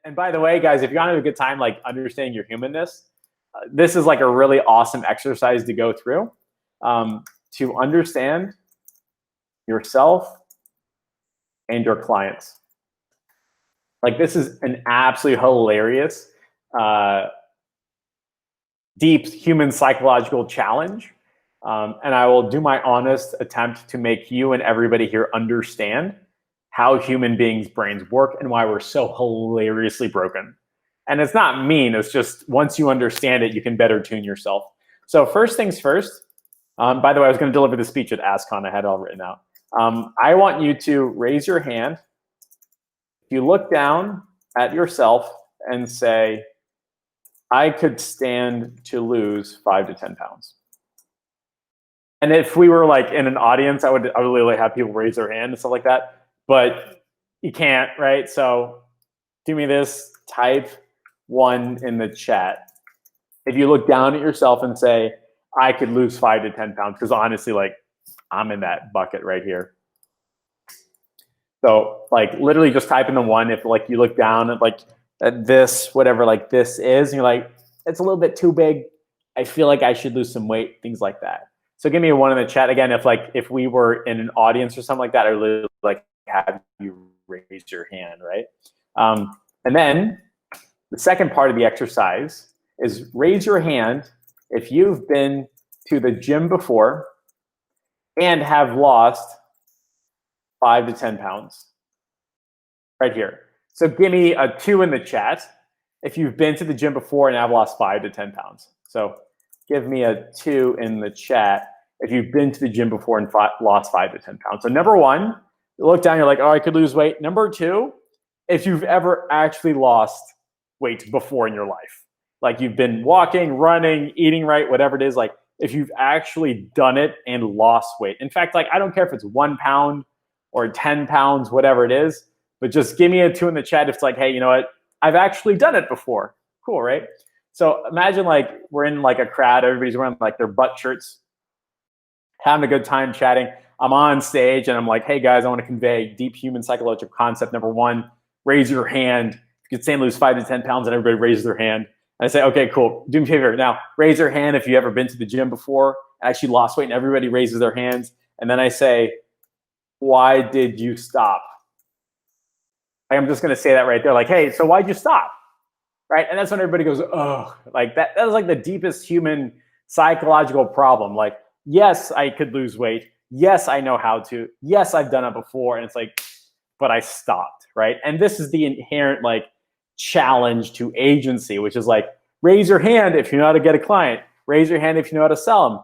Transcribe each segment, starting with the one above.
and by the way, guys, if you're having a good time like understanding your humanness, this is like a really awesome exercise to go through to understand yourself and your clients. Like this is an absolutely hilarious, deep human psychological challenge. And I will do my honest attempt to make you and everybody here understand how human beings' brains work and why we're so hilariously broken. And it's not mean, it's just once you understand it, you can better tune yourself. So first things first, by the way, I was going to deliver the speech at AskCon. I had it all written out. I want you to raise your hand. If you look down at yourself and say, I could stand to lose 5 to 10 pounds. And if we were like in an audience, I would really have people raise their hand and stuff like that. But you can't, right? So do me this, type 1 in the chat. If you look down at yourself and say, I could lose 5 to 10 pounds, because honestly, like I'm in that bucket right here. So like literally just type in the 1 if like you look down at like at this, whatever like this is, and you're like, it's a little bit too big. I feel like I should lose some weight, things like that. So give me a 1 in the chat. Again, if we were in an audience or something like that, I would really like have you raise your hand, right? And then the second part of the exercise is raise your hand if you've been to the gym before and have lost 5 to 10 pounds. Right here. So give me a 2 in the chat if you've been to the gym before and have lost 5 to 10 pounds. So give me a 2 in the chat if you've been to the gym before and lost 5 to 10 pounds. So number 1, you look down, you're like, oh, I could lose weight. Number 2, if you've ever actually lost weight before in your life, like you've been walking, running, eating right, whatever it is, like if you've actually done it and lost weight. In fact, like I don't care if it's 1 pound or 10 pounds, whatever it is, but just give me a 2 in the chat if it's like, hey, you know what? I've actually done it before. Cool, right? So imagine like we're in like a crowd, everybody's wearing like their butt shirts, having a good time chatting. I'm on stage and I'm like, hey guys, I want to convey deep human psychological concept. Number 1, raise your hand. If you could stand lose 5 to 10 pounds and everybody raises their hand. And I say, okay, cool. Do me a favor. Now, raise your hand if you've ever been to the gym before, actually lost weight, and everybody raises their hands. And then I say, why did you stop? I'm just going to say that right there. Like, hey, so why'd you stop? Right? And that's when everybody goes, oh, like that is like the deepest human psychological problem. Like, yes, I could lose weight. Yes, I know how to. Yes, I've done it before. And it's like, but I stopped, right? And this is the inherent like challenge to agency, which is like, raise your hand if you know how to get a client. Raise your hand if you know how to sell them.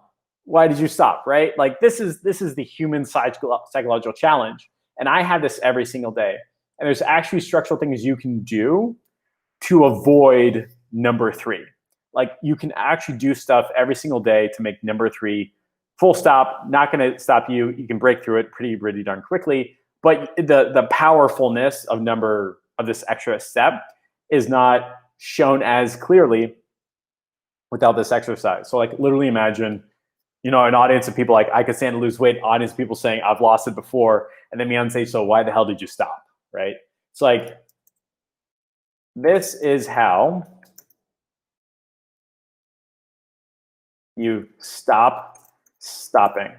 Why did you stop, right? Like this is the human psychological challenge. And I have this every single day. And there's actually structural things you can do to avoid number 3. Like you can actually do stuff every single day to make number 3 full stop, not going to stop you. You can break through it pretty darn quickly. But the powerfulness of this extra step is not shown as clearly without this exercise. So like literally imagine, you know, an audience of people like, I could stand to lose weight, audience of people saying, I've lost it before. And then me on stage, so why the hell did you stop? Right? It's like, this is how you stop stopping.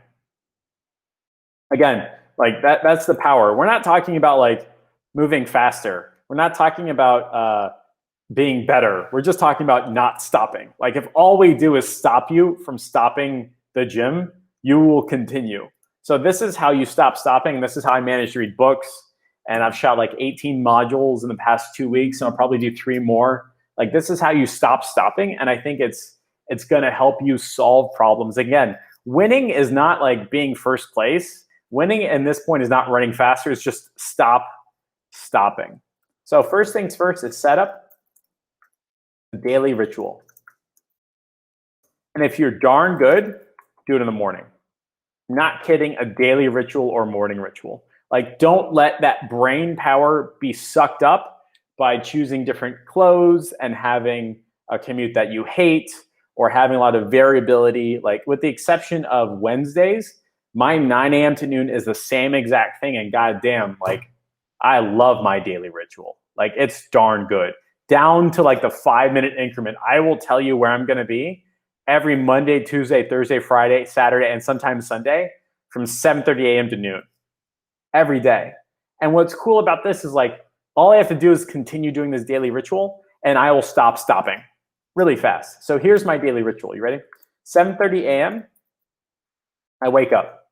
Again, like that's the power. We're not talking about like moving faster. We're not talking about being better. We're just talking about not stopping. Like if all we do is stop you from stopping the gym, you will continue. So this is how you stop stopping. This is how I manage to read books. And I've shot like 18 modules in the past 2 weeks, and I'll probably do 3 more. Like this is how you stop stopping. And I think it's gonna help you solve problems. Again, winning is not like being first place. Winning at this point is not running faster, it's just stopping. So first things first is set up a daily ritual. And if you're darn good, do it in the morning. Not kidding, a daily ritual or morning ritual. Like don't let that brain power be sucked up by choosing different clothes and having a commute that you hate or having a lot of variability. Like with the exception of Wednesdays, my 9 a.m. to noon is the same exact thing. And goddamn, like I love my daily ritual. Like it's darn good. Down to like the 5-minute increment, I will tell you where I'm going to be every Monday, Tuesday, Thursday, Friday, Saturday, and sometimes Sunday from 7:30 a.m. to noon every day. And what's cool about this is like all I have to do is continue doing this daily ritual and I will stop stopping really fast. So here's my daily ritual. You ready? 7:30 a.m. I wake up.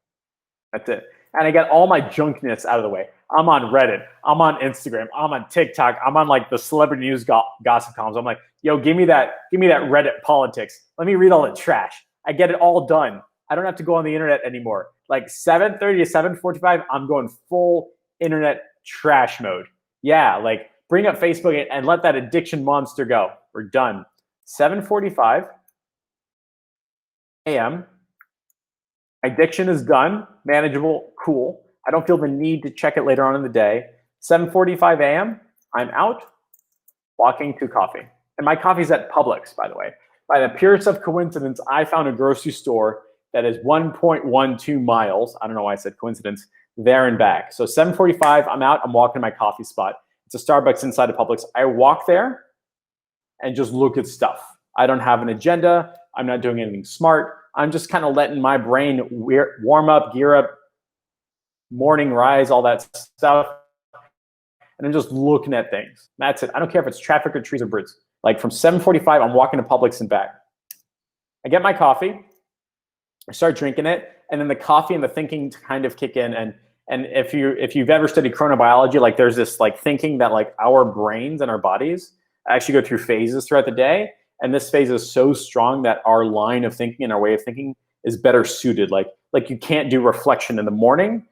That's it. And I get all my junkness out of the way. I'm on Reddit. I'm on Instagram. I'm on TikTok. I'm on like the celebrity news gossip columns. I'm like, yo, give me that Reddit politics. Let me read all the trash. I get it all done. I don't have to go on the internet anymore. Like 7:30 to 7:45, I'm going full internet trash mode. Yeah, like bring up Facebook and let that addiction monster go. We're done. 7:45 a.m. Addiction is done, manageable, cool. I don't feel the need to check it later on in the day. 7:45 a.m., I'm out, walking to coffee. And my coffee's at Publix, by the way. By the purest of coincidence, I found a grocery store that is 1.12 miles, I don't know why I said coincidence, there and back. So 7:45, I'm out, I'm walking to my coffee spot. It's a Starbucks inside of Publix. I walk there and just look at stuff. I don't have an agenda. I'm not doing anything smart. I'm just kind of letting my brain warm up, gear up, morning rise, all that stuff. And I'm just looking at things. That's it. I don't care if it's traffic or trees or birds. Like from 7:45, I'm walking to Publix and back. I get my coffee. I start drinking it. And then the coffee and the thinking kind of kick in. And if you've ever studied chronobiology, like there's this like thinking that like our brains and our bodies actually go through phases throughout the day. And this phase is so strong that our line of thinking and our way of thinking is better suited. Like you can't do reflection in the morning.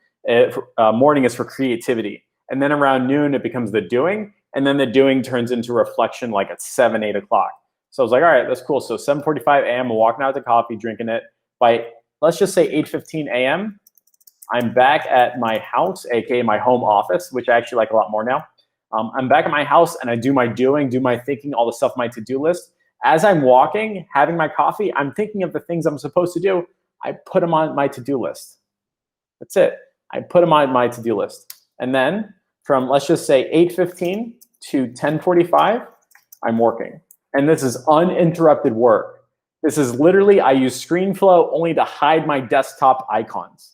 Morning is for creativity. And then around noon, it becomes the doing. And then the doing turns into reflection like at 7, 8 o'clock. So I was like, all right, that's cool. So 7:45 a.m., I'm walking out to coffee, drinking it. By, let's just say 8:15 a.m., I'm back at my house, aka my home office, which I actually like a lot more now. I'm back at my house and I do my doing, do my thinking, all the stuff on my to-do list. As I'm walking, having my coffee, I'm thinking of the things I'm supposed to do. I put them on my to-do list. That's it. I put them on my to-do list. And then from, let's just say 8:15 to 10:45, I'm working. And this is uninterrupted work. This is literally, I use ScreenFlow only to hide my desktop icons.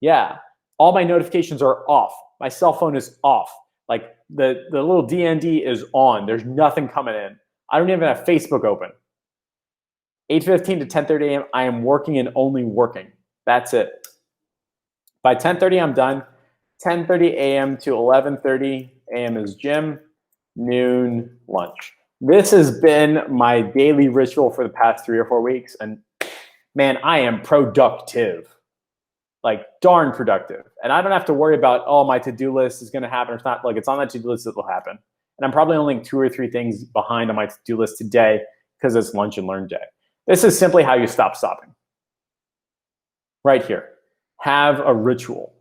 Yeah, all my notifications are off. My cell phone is off. Like the little DND is on. There's nothing coming in. I don't even have Facebook open. 8:15 to 10:30 a.m., I am working and only working. That's it. By 10:30, I'm done. 10:30 a.m. to 11:30 a.m. is gym, noon, lunch. This has been my daily ritual for the past 3 or 4 weeks. And man, I am productive. Like darn productive. And I don't have to worry about, oh, my to-do list is going to happen or it's not. Like it's on that to-do list, it'll happen. And I'm probably only 2 or 3 things behind on my to-do list today because it's lunch and learn day. This is simply how you stop stopping. Right here. Have a ritual.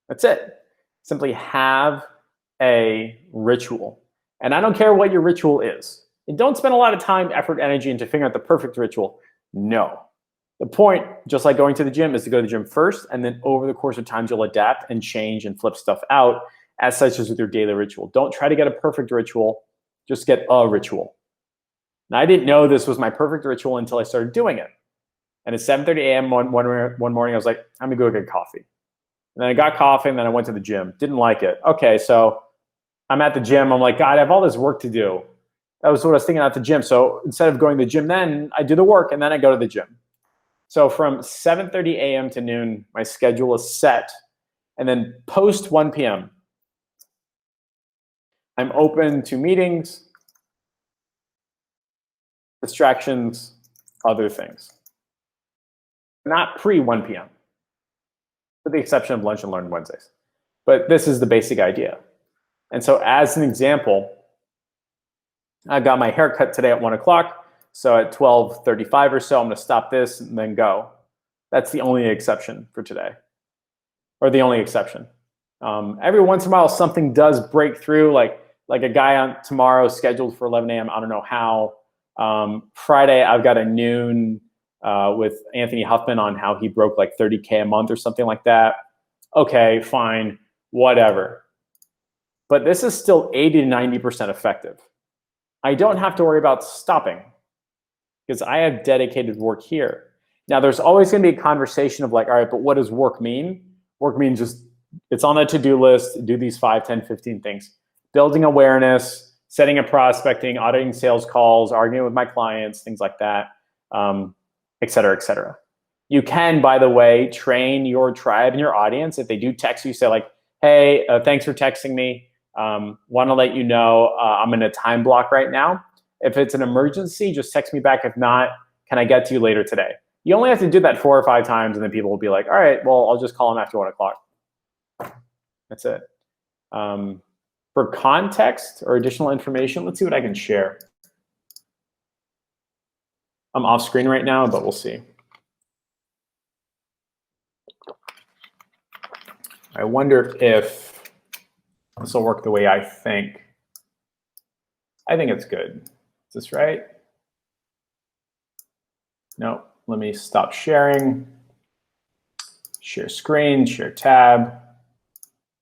That's it. Simply have a ritual. And I don't care what your ritual is. And don't spend a lot of time, effort, energy into figuring out the perfect ritual. No. The point, just like going to the gym, is to go to the gym first, and then over the course of time, you'll adapt and change and flip stuff out, as such as with your daily ritual. Don't try to get a perfect ritual. Just get a ritual. Now, I didn't know this was my perfect ritual until I started doing it. And at 7:30 a.m. one morning, I was like, I'm going to go get coffee. And then I got coffee, and then I went to the gym. Didn't like it. Okay, so I'm at the gym. I'm like, God, I have all this work to do. That was what I was thinking at the gym. So instead of going to the gym then, I do the work, and then I go to the gym. So from 7:30 a.m. to noon, my schedule is set. And then post 1 p.m., I'm open to meetings, distractions, other things. Not pre 1 p.m., with the exception of lunch and learn Wednesdays. But this is the basic idea. And so as an example, I got my hair cut today at 1 o'clock. So at 12:35 or so, I'm going to stop this and then go. That's the only exception for today, or the only exception. Every once in a while, something does break through, like a guy on tomorrow scheduled for 11 a.m. I don't know how. Friday, I've got a noon with Anthony Huffman on how he broke like 30K a month or something like that. Okay, fine, whatever. but this is still 80 to 90% effective. I don't have to worry about stopping because I have dedicated work here. Now, there's always going to be a conversation of like, all right, but what does work mean? Work means just it's on the to-do list, do these 5, 10, 15 things. Building awareness, setting up prospecting, auditing sales calls, arguing with my clients, things like that, et cetera, et cetera. You can, by the way, train your tribe and your audience. If they do text you, say like, hey, thanks for texting me. Want to let you know I'm in a time block right now. If it's an emergency, just text me back. If not, can I get to you later today? You only have to do that 4 or 5 times, and then people will be like, all right, well, I'll just call them after 1 o'clock. That's it. For context or additional information, let's see what I can share. I'm off screen right now, but we'll see. I wonder if this will work the way I think. I think it's good. Is this right? No, let me stop sharing. Share screen, share tab.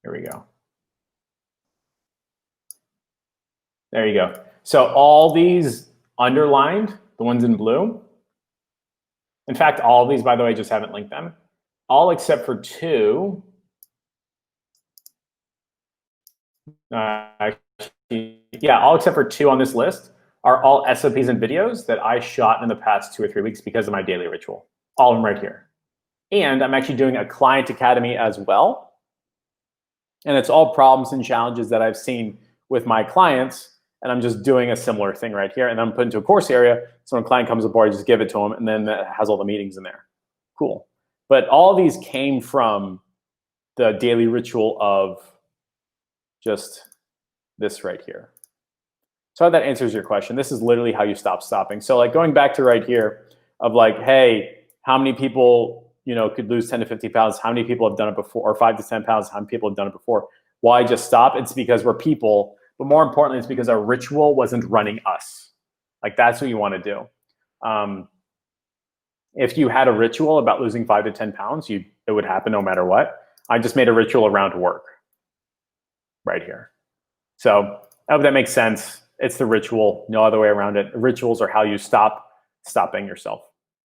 Here we go. There you go. So all these underlined, the ones in blue. In fact, all of these, by the way, I just haven't linked them. All except for 2. Yeah, all except for 2 on this list are all SOPs and videos that I shot in the past 2 or 3 weeks because of my daily ritual. All of them right here. And I'm actually doing a client academy as well. And it's all problems and challenges that I've seen with my clients. And I'm just doing a similar thing right here. And I'm put into a course area. So when a client comes aboard, I just give it to them. And then that has all the meetings in there. Cool. But all these came from the daily ritual of just this right here. So that answers your question. This is literally how you stop stopping. So like going back to right here of like, hey, how many people could lose 10 to 50 pounds? How many people have done it before? Or 5 to 10 pounds? How many people have done it before? Why just stop? It's because we're people. But more importantly, it's because our ritual wasn't running us. Like that's what you want to do. If you had a ritual about losing 5 to 10 pounds, it would happen no matter what. I just made a ritual around work right here. So I hope that makes sense. It's the ritual, no other way around it. Rituals are how you stop stopping yourself.